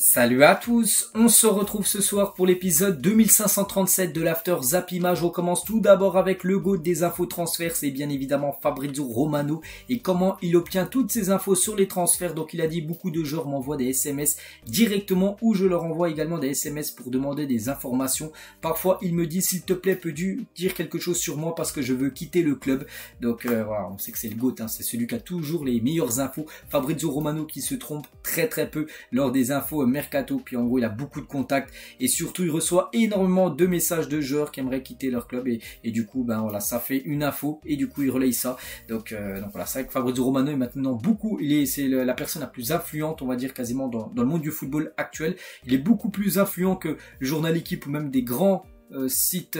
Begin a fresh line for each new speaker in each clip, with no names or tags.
Salut à tous, on se retrouve ce soir pour l'épisode 2537 de l'After Zap Image. On commence tout d'abord avec le GOAT des infos transferts, c'est bien évidemment Fabrizio Romano et comment il obtient toutes ces infos sur les transferts. Donc il a dit beaucoup de joueurs m'envoient des SMS directement ou je leur envoie également des SMS pour demander des informations. Parfois il me dit s'il te plaît peux-tu dire quelque chose sur moi parce que je veux quitter le club. Donc voilà, on sait que c'est le GOAT, hein, c'est celui qui a toujours les meilleures infos. Fabrizio Romano qui se trompe très peu lors des infos mercato, puis en gros il a beaucoup de contacts et surtout il reçoit énormément de messages de joueurs qui aimeraient quitter leur club et du coup ben voilà, ça fait une info et du coup il relaye ça. Donc voilà, c'est vrai que Fabrizio Romano est maintenant beaucoup, c'est la personne la plus influente on va dire quasiment dans le monde du football actuel. Il est beaucoup plus influent que le journal Équipe ou même des grands site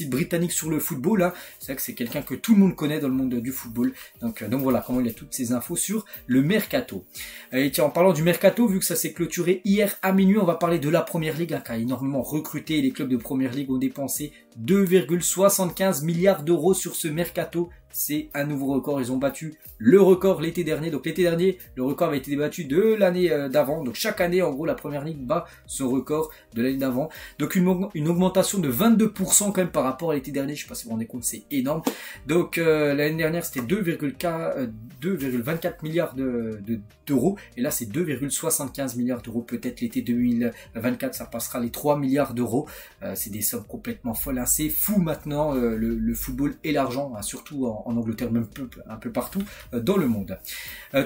britannique sur le football, hein. C'est vrai que c'est quelqu'un que tout le monde connaît dans le monde du football. Donc voilà comment il a toutes ces infos sur le mercato. Et tiens, en parlant du mercato, vu que ça s'est clôturé hier à minuit, on va parler de la Première Ligue, hein, qui a énormément recruté. Les clubs de Première Ligue ont dépensé 2,75 milliards d'euros sur ce mercato. C'est un nouveau record, ils ont battu le record l'été dernier. Donc l'été dernier, le record avait été battu de l'année d'avant. Donc chaque année, en gros, la Première Ligue bat son record de l'année d'avant. Donc une augmentation de 22% quand même par rapport à l'été dernier. Je sais pas si vous vous rendez compte, c'est énorme. Donc l'année dernière, c'était 2,24 milliards d'euros. Et là, c'est 2,75 milliards d'euros. Peut-être l'été 2024, ça passera les 3 milliards d'euros. C'est des sommes complètement folles, hein. C'est fou maintenant, le football et l'argent, hein, surtout en Angleterre, même un peu partout dans le monde.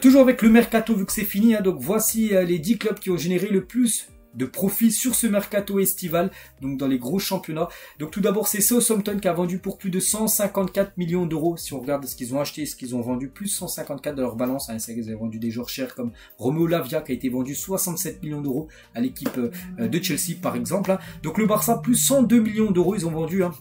Toujours avec le mercato, vu que c'est fini, hein, donc voici les 10 clubs qui ont généré le plus de profit sur ce mercato estival, donc dans les gros championnats. Donc tout d'abord c'est Southampton qui a vendu pour plus de 154 millions d'euros. Si on regarde ce qu'ils ont acheté, ce qu'ils ont vendu, plus 154 de leur balance, hein, c'est qu'ils avaient vendu des joueurs chers comme Romeo Lavia qui a été vendu 67 millions d'euros à l'équipe de Chelsea par exemple, hein. Donc le Barça plus 102 millions d'euros ils ont vendu, hein,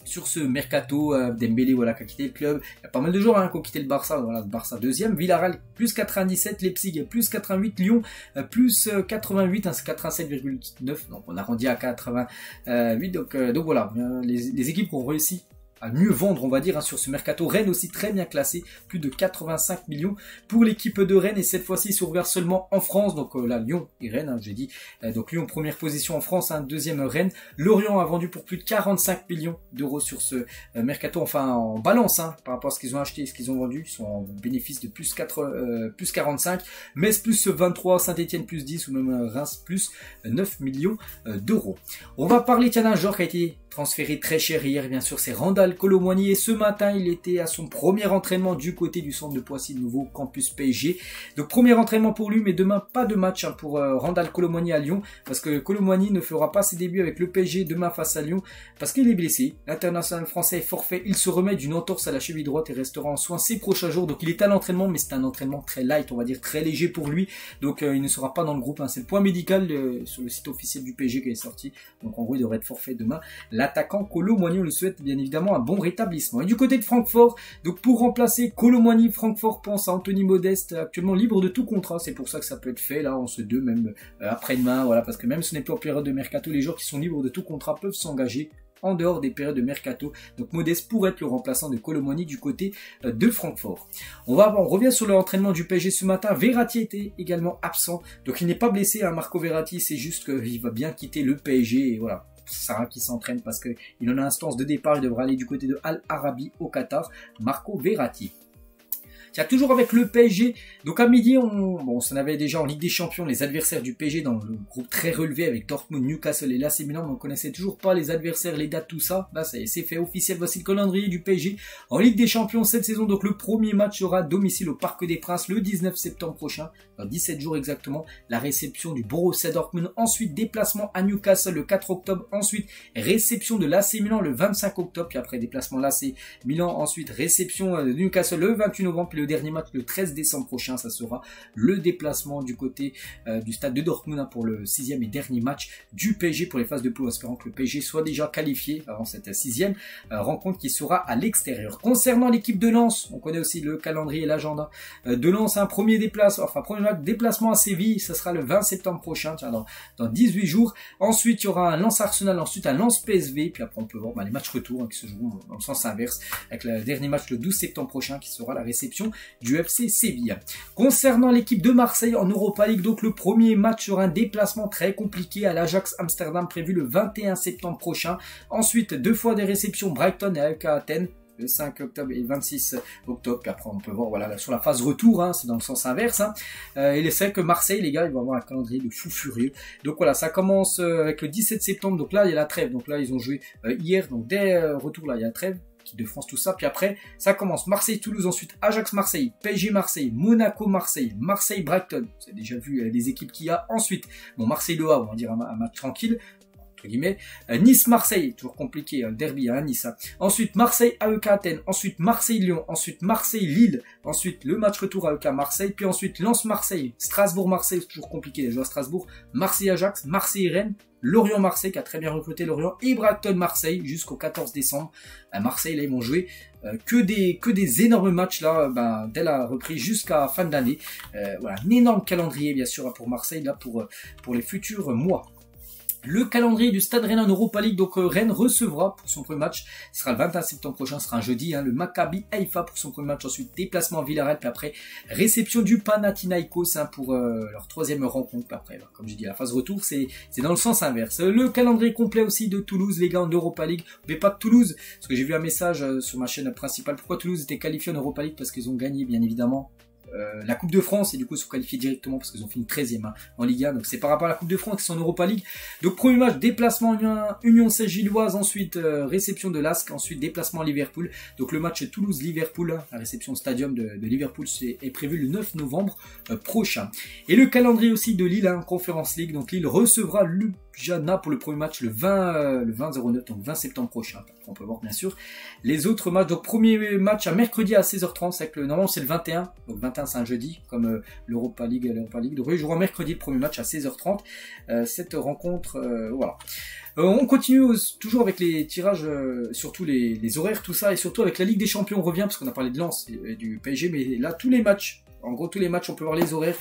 sur ce mercato. Dembélé voilà qui a quitté le club, il y a pas mal de joueurs, hein, qui ont quitté le Barça. Voilà, le Barça deuxième, Villarreal plus 97, Leipzig plus 88, Lyon plus 88, hein, c'est 87,9, donc on arrondit à 88. Donc voilà, les équipes qui ont réussi à mieux vendre, on va dire, hein, sur ce mercato. Rennes aussi très bien classé, plus de 85 millions pour l'équipe de Rennes, et cette fois-ci, si on regarde seulement en France, donc là, Lyon et Rennes, hein, j'ai dit, donc Lyon première position en France, hein, deuxième Rennes. Lorient a vendu pour plus de 45 millions d'euros sur ce mercato, enfin en balance, hein, par rapport à ce qu'ils ont acheté et ce qu'ils ont vendu, ils sont en bénéfice de plus 45, Metz plus 23, Saint-Etienne plus 10, ou même Reims plus 9 millions d'euros. On va parler, tiens, d'un joueur qui a été transféré très cher hier, bien sûr, c'est Randal Kolo Muani, et ce matin il était à son premier entraînement du côté du centre de Poissy, le nouveau campus PSG. Donc premier entraînement pour lui, mais demain pas de match, hein, pour Randal Kolo Muani à Lyon, parce que Kolo Muani ne fera pas ses débuts avec le PSG demain face à Lyon parce qu'il est blessé. L'international français est forfait, il se remet d'une entorse à la cheville droite et restera en soins ces prochains jours. Donc il est à l'entraînement, mais c'est un entraînement très light, on va dire très léger pour lui, donc il ne sera pas dans le groupe, hein. C'est le point médical sur le site officiel du PSG qui est sorti, donc en gros il devrait être forfait demain. L'attaquant Kolo Muani, on le souhaite bien évidemment un bon rétablissement. Et du côté de Francfort, donc pour remplacer Kolo Muani, Francfort pense à Anthony Modeste, actuellement libre de tout contrat. C'est pour ça que ça peut être fait là en ce 2, même après-demain, voilà, parce que même si ce n'est plus en période de mercato, les joueurs qui sont libres de tout contrat peuvent s'engager en dehors des périodes de mercato. Donc Modeste pourrait être le remplaçant de Kolo Muani du côté de Francfort. On revient sur l'entraînement du PSG ce matin. Verratti était également absent, donc il n'est pas blessé, hein, Marco Verratti, c'est juste qu'il va bien quitter le PSG, et voilà. Sarah qui s'entraîne parce qu'il en a instance de départ, il devra aller du côté de Al Arabi au Qatar, Marco Verratti. Tiens, toujours avec le PSG, donc à midi, on s'en avait déjà en Ligue des Champions, les adversaires du PSG dans le groupe très relevé avec Dortmund, Newcastle et l'AC Milan, mais on connaissait toujours pas les adversaires, les dates, tout ça. Là, c'est fait officiel, voici le calendrier du PSG en Ligue des Champions cette saison. Donc le premier match sera à domicile au Parc des Princes le 19 septembre prochain, dans 17 jours exactement, la réception du Borussia Dortmund, ensuite déplacement à Newcastle le 4 octobre, ensuite réception de l'AC Milan le 25 octobre, puis après déplacement de l'AC Milan, ensuite réception de Newcastle le 28 novembre, puis le dernier match le 13 décembre prochain, ça sera le déplacement du côté du stade de Dortmund, hein, pour le 6e et dernier match du PSG pour les phases de poule, espérant que le PSG soit déjà qualifié avant cette 6e rencontre qui sera à l'extérieur. Concernant l'équipe de Lens, on connaît aussi le calendrier et l'agenda de Lens, un premier déplacement à Séville, ça sera le 20 septembre prochain, tiens, dans 18 jours. Ensuite il y aura un Lens Arsenal, ensuite un Lens PSV, puis après on peut voir les matchs retour, hein, qui se joueront dans le sens inverse, avec le dernier match le 12 septembre prochain qui sera la réception réception du FC Séville. Concernant l'équipe de Marseille en Europa League, donc le premier match sur un déplacement très compliqué à l'Ajax Amsterdam prévu le 21 septembre prochain. Ensuite, 2 fois des réceptions Brighton et AEK Athènes, le 5 octobre et 26 octobre. Puis après, on peut voir voilà, sur la phase retour, hein, c'est dans le sens inverse. Hein. Et c'est vrai que Marseille, les gars, ils vont avoir un calendrier de fou furieux. Donc voilà, ça commence avec le 17 septembre. Donc là, il y a la trêve. Donc là, ils ont joué hier. Donc dès retour, là, il y a la trêve de France, tout ça. Puis après, ça commence Marseille-Toulouse, ensuite Ajax-Marseille, PSG-Marseille, Monaco-Marseille, Marseille-Brighton. Vous avez déjà vu les équipes qu'il y a. Ensuite, bon, Marseille-Le Havre, on va dire un match tranquille. Nice-Marseille, toujours compliqué, le derby à Nice. Hein. Ensuite, Marseille-AEK Athènes, ensuite Marseille-Lyon, ensuite Marseille-Lille, ensuite le match retour AEK Marseille, puis ensuite Lens-Marseille, Strasbourg-Marseille, c'est toujours compliqué les joueurs à Strasbourg, Marseille-Ajax, Marseille-Rennes, Lorient-Marseille qui a très bien recruté Lorient, et Brighton-Marseille jusqu'au 14 décembre. À Marseille, là, ils vont jouer que des énormes matchs là, dès la reprise jusqu'à fin d'année. Voilà, un énorme calendrier bien sûr pour Marseille là pour les futurs mois. Le calendrier du Stade Rennais en Europa League, donc Rennes recevra pour son premier match, ce sera le 21 septembre prochain, ce sera un jeudi, hein, le Maccabi Haïfa pour son premier match, ensuite déplacement à Villarreal, puis après réception du Panathinaikos hein, pour leur troisième rencontre, puis après, comme je dis, la phase retour, c'est dans le sens inverse. Le calendrier complet aussi de Toulouse, les gars, en Europa League, mais pas de Toulouse, parce que j'ai vu un message sur ma chaîne principale, pourquoi Toulouse était qualifié en Europa League, parce qu'ils ont gagné, bien évidemment, la Coupe de France et du coup ils sont qualifiés directement parce qu'ils ont fini 13e hein, en Ligue 1, donc c'est par rapport à la Coupe de France qui sont en Europa League. Donc premier match, déplacement Union Saint-Gilloise, ensuite réception de l'Asc, ensuite déplacement à Liverpool. Donc le match Toulouse-Liverpool, hein, la réception Stadium de Liverpool est prévu le 9 novembre prochain. Et le calendrier aussi de Lille, hein, Conference League, donc Lille recevra Ljubljana pour le premier match le 20-09, donc 20 septembre prochain. On peut voir bien sûr les autres matchs. Donc premier match à mercredi à 16h30, c'est que normalement c'est le 21, donc 21 c'est un jeudi comme l'Europa League. Donc je jouerai mercredi le premier match à 16h30. Cette rencontre, voilà. On continue toujours avec les tirages, surtout les horaires, tout ça, et surtout avec la Ligue des Champions. On revient parce qu'on a parlé de Lens et du PSG, mais là tous les matchs. En gros, tous les matchs, on peut voir les horaires.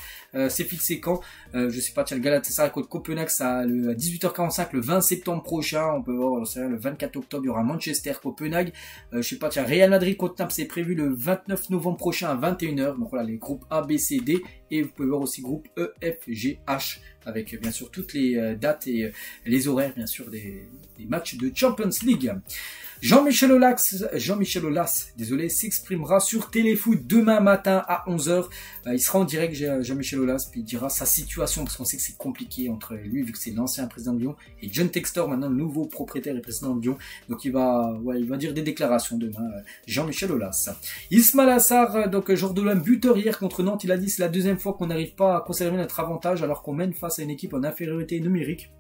C'est fixé quand. Je sais pas, tiens, le Galatasaray contre Copenhague, ça à 18h45 le 20 septembre prochain. On peut voir, le 24 octobre, il y aura Manchester-Copenhague. Je sais pas, tiens, Real Madrid contre Naples, c'est prévu le 29 novembre prochain à 21h. Donc voilà, les groupes A, B, C, D. Et vous pouvez voir aussi groupe E, F, G, H. Avec bien sûr toutes les dates et les horaires, bien sûr, des matchs de Champions League. Jean-Michel Aulas, désolé, s'exprimera sur Téléfoot demain matin à 11h. Il sera en direct, Jean-Michel Aulas, puis il dira sa situation, parce qu'on sait que c'est compliqué entre lui, vu que c'est l'ancien président de Lyon, et John Textor, maintenant le nouveau propriétaire et président de Lyon. Donc il va dire des déclarations demain, Jean-Michel Aulas. Ismail Assar, donc joueur de l'OM, buteur hier contre Nantes, il a dit c'est la deuxième fois qu'on n'arrive pas à conserver notre avantage alors qu'on mène face à une équipe en infériorité numérique.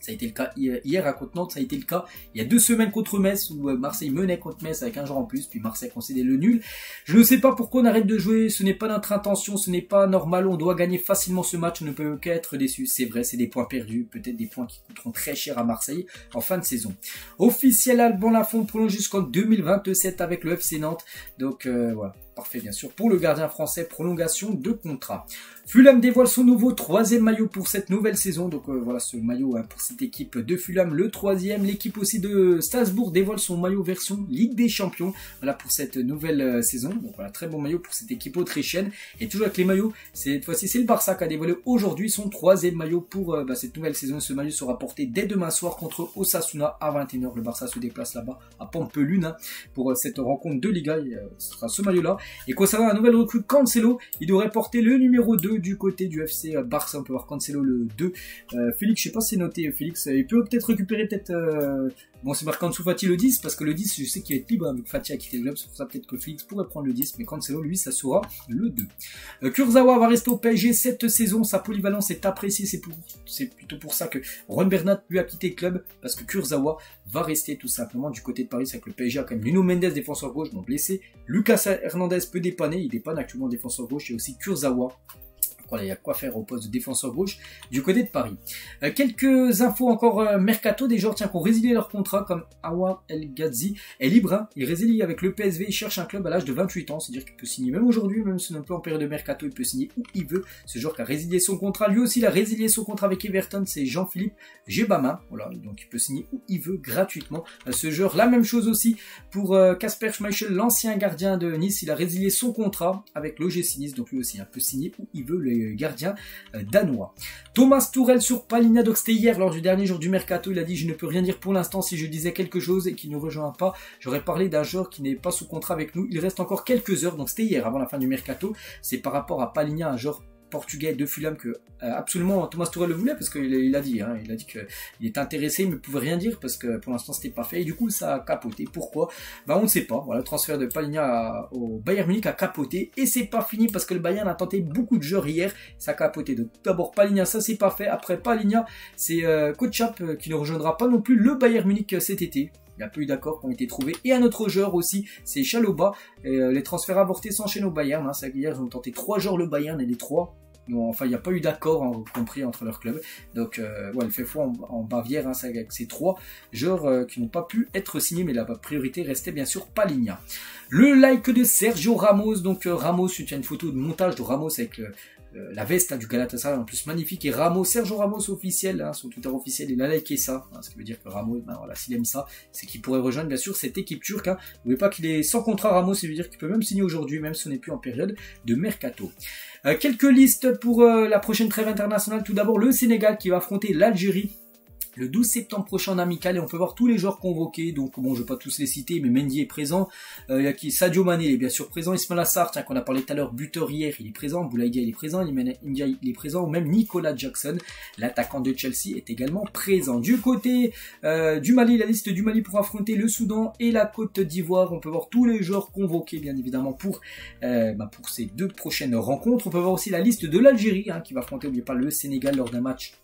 Ça a été le cas hier à contre Nantes, ça a été le cas il y a 2 semaines contre Metz où Marseille menait contre Metz avec un joueur en plus, puis Marseille a concédé le nul. Je ne sais pas pourquoi on arrête de jouer, ce n'est pas notre intention, ce n'est pas normal, on doit gagner facilement ce match, on ne peut qu'être déçu. C'est vrai, c'est des points perdus, peut-être des points qui coûteront très cher à Marseille en fin de saison. Officiel Alban Lafont prolonge jusqu'en 2027 avec le FC Nantes, donc voilà. Parfait, bien sûr. Pour le gardien français, prolongation de contrat. Fulham dévoile son nouveau 3e maillot pour cette nouvelle saison. Donc voilà ce maillot hein, pour cette équipe de Fulham, le 3e. L'équipe aussi de Strasbourg dévoile son maillot version Ligue des Champions. Voilà pour cette nouvelle saison. Donc voilà, très bon maillot pour cette équipe autrichienne. Et toujours avec les maillots, cette fois-ci c'est le Barça qui a dévoilé aujourd'hui son 3e maillot pour cette nouvelle saison. Ce maillot sera porté dès demain soir contre Osasuna à 21h. Le Barça se déplace là-bas à Pampelune pour cette rencontre de Liga. Ce sera ce maillot-là. Et concernant la nouvelle recrue Cancelo, il devrait porter le numéro 2 du côté du FC Barça. On peut voir Cancelo le 2. Félix, je sais pas si c'est noté, Félix, il peut peut-être récupérer bon, c'est marqué en dessous Fati le 10, parce que le 10, je sais qu'il va être libre, donc Fati a quitté le club, c'est pour ça peut-être que Félix pourrait prendre le 10, mais Cancelo, lui, ça sera le 2. Kurzawa va rester au PSG cette saison, sa polyvalence est appréciée, c'est plutôt pour ça que Juan Bernat lui a quitté le club, parce que Kurzawa va rester tout simplement du côté de Paris, avec le PSG a quand même Nuno Mendes, défenseur gauche, donc blessé, Lucas Hernandez peut dépanner, il dépanne actuellement défenseur gauche, et aussi Kurzawa Voilà, il y a quoi faire au poste de défenseur gauche du côté de Paris. Quelques infos encore mercato, des joueurs qui ont résilié leur contrat comme Awar El Ghazi est libre, hein. Il résilie avec le PSV, il cherche un club à l'âge de 28 ans, c'est-à-dire qu'il peut signer même aujourd'hui, même si on n'est pas en période de mercato, il peut signer où il veut. Ce joueur qui a résilié son contrat, lui aussi il a résilié son contrat avec Everton, c'est Jean-Philippe Gebama, voilà, donc il peut signer où il veut gratuitement. Ce joueur, la même chose aussi pour Kasper Schmeichel, l'ancien gardien de Nice, il a résilié son contrat avec l'OGC Nice, donc lui aussi il peut signer où il veut, le gardien danois. Thomas Tuchel sur Palhinha, donc c'était hier lors du dernier jour du mercato, il a dit je ne peux rien dire pour l'instant, si je disais quelque chose et qu'il ne rejoint pas, j'aurais parlé d'un joueur qui n'est pas sous contrat avec nous, il reste encore quelques heures, donc c'était hier avant la fin du mercato, c'est par rapport à Palhinha, un joueur portugais de Fulham que absolument Thomas Tuchel le voulait parce qu'il a dit, hein, il a dit qu'il était intéressé mais ne pouvait rien dire parce que pour l'instant c'était pas fait et du coup ça a capoté. Pourquoi? On ne sait pas. Voilà, le transfert de Palhinha au Bayern Munich a capoté et c'est pas fini parce que le Bayern a tenté beaucoup de joueurs hier, ça a capoté. Donc d'abord Palhinha, ça c'est pas fait. Après Palhinha, c'est Kotchap qui ne rejoindra pas non plus le Bayern Munich cet été. Il n'y a pas eu d'accords qui ont été trouvés. Et un autre joueur aussi, c'est Chalobah. Les transferts avortés s'enchaînent au Bayern. Hein. Hier, ils ont tenté 3 joueurs le Bayern et les 3. Non, enfin, il n'y a pas eu d'accord compris entre leurs clubs. Donc, ouais, elle fait foi en Bavière hein, avec ces 3 joueurs qui n'ont pas pu être signés. Mais la priorité restait bien sûr Palhinha. Le like de Sergio Ramos. Donc, Ramos, il y a une photo de montage de Ramos avec la veste hein, du Galatasaray en plus magnifique et Ramos, Sergio Ramos officiel, hein, son Twitter officiel, il a liké ça, hein, ce qui veut dire que Ramos, voilà, s'il aime ça, c'est qu'il pourrait rejoindre bien sûr cette équipe turque. Hein. N'oubliez pas qu'il est sans contrat Ramos, ça veut dire qu'il peut même signer aujourd'hui, même si on n'est plus en période de mercato. Quelques listes pour la prochaine trêve internationale. Tout d'abord le Sénégal qui va affronter l'Algérie le 12 septembre prochain en amical et on peut voir tous les joueurs convoqués. Donc bon, je vais pas tous les citer, mais Mendy est présent. Il y a qui Sadio Mané, il est bien sûr présent. Ismaïla Sarr, tiens, qu'on a parlé tout à l'heure, buteur hier, il est présent. Boulaïga, il est présent. Ndiaye, il est présent. Ou même Nicolas Jackson, l'attaquant de Chelsea, est également présent. Du côté du Mali, la liste du Mali pour affronter le Soudan et la Côte d'Ivoire. On peut voir tous les joueurs convoqués, bien évidemment, pour ces 2 prochaines rencontres. On peut voir aussi la liste de l'Algérie, hein, qui va affronter, n'oubliez pas, le Sénégal lors d'un match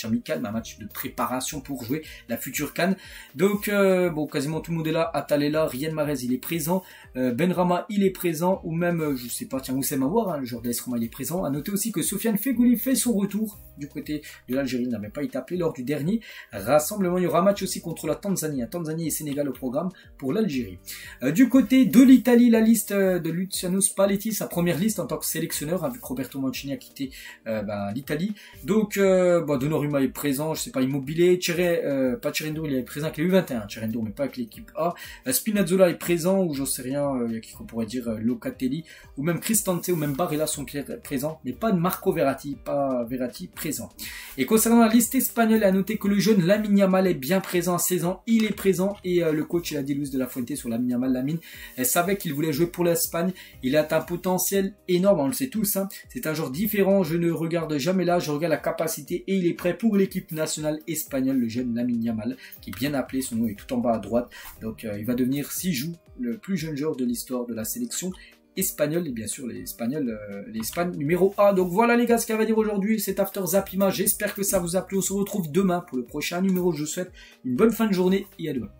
amical, mais un match de préparation pour jouer la future CAN. Donc bon, quasiment tout le monde est là. Atal est là, Riyad Mahrez il est présent, Benrahma il est présent, ou même je sais pas, tiens, Oussem Aouar, hein, le joueur d'AS Roma il est présent. À noter aussi que Sofiane Feghouli fait son retour du côté de l'Algérie, il n'avait pas été appelé lors du dernier rassemblement. Il y aura un match aussi contre la Tanzanie, Tanzanie et Sénégal au programme pour l'Algérie. Du côté de l'Italie, la liste de Luciano Spalletti, sa première liste en tant que sélectionneur, hein, vu que Roberto Mancini a quitté l'Italie. Donc Donnarumma est présent, je sais pas, Immobilier, pas Cherendo, il est présent avec les U21, Cherendo mais pas avec l'équipe A. Spinazzola est présent, ou j'en sais rien, il y a qui qu'on pourrait dire Locatelli, ou même Cristante, ou même Barella sont présents, mais pas de Marco Verratti, pas Verratti présent. Et concernant la liste espagnole, à noter que le jeune Lamine Yamal est bien présent à 16 ans, il est présent, et le coach il a dit Luis de la Fuente sur Lamine Yamal, elle savait qu'il voulait jouer pour l'Espagne, il a un potentiel énorme, on le sait tous, hein. C'est un joueur différent, je ne regarde jamais là, je regarde la capacité, et il est prêt pour l'équipe nationale espagnole, le jeune Lamine Yamal, qui est bien appelé, son nom est tout en bas à droite, donc il va devenir, s'il joue, le plus jeune joueur de l'histoire de la sélection espagnole, et bien sûr l'Espagne numéro 1. Donc voilà les gars ce qu'il va dire aujourd'hui, cet After Zapima, j'espère que ça vous a plu, on se retrouve demain pour le prochain numéro, je vous souhaite une bonne fin de journée et à demain.